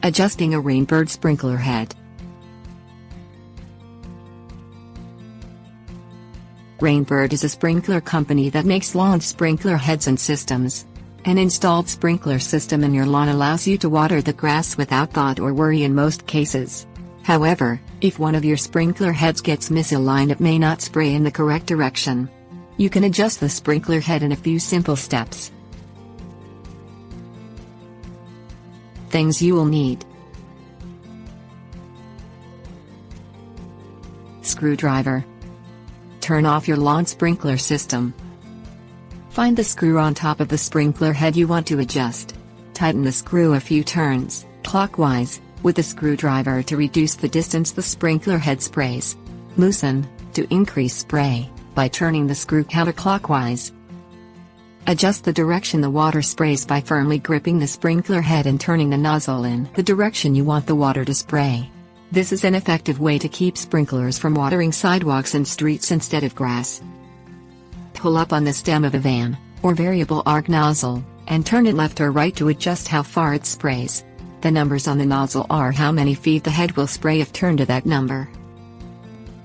Adjusting a Rainbird sprinkler head. Rainbird is a sprinkler company that makes lawn sprinkler heads and systems. An installed sprinkler system in your lawn allows you to water the grass without thought or worry in most cases. However, if one of your sprinkler heads gets misaligned, it may not spray in the correct direction. You can adjust the sprinkler head in a few simple steps. Things you will need: screwdriver. Turn off your lawn sprinkler system. Find the screw on top of the sprinkler head you want to adjust. Tighten the screw a few turns, clockwise, with the screwdriver to reduce the distance the sprinkler head sprays. Loosen, to increase spray, by turning the screw counterclockwise. Adjust the direction the water sprays by firmly gripping the sprinkler head and turning the nozzle in the direction you want the water to spray. This is an effective way to keep sprinklers from watering sidewalks and streets instead of grass. Pull up on the stem of a van, or variable arc nozzle, and turn it left or right to adjust how far it sprays. The numbers on the nozzle are how many feet the head will spray if turned to that number.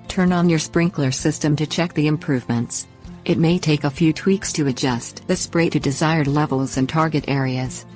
Turn on your sprinkler system to check the improvements. It may take a few tweaks to adjust the spray to desired levels and target areas.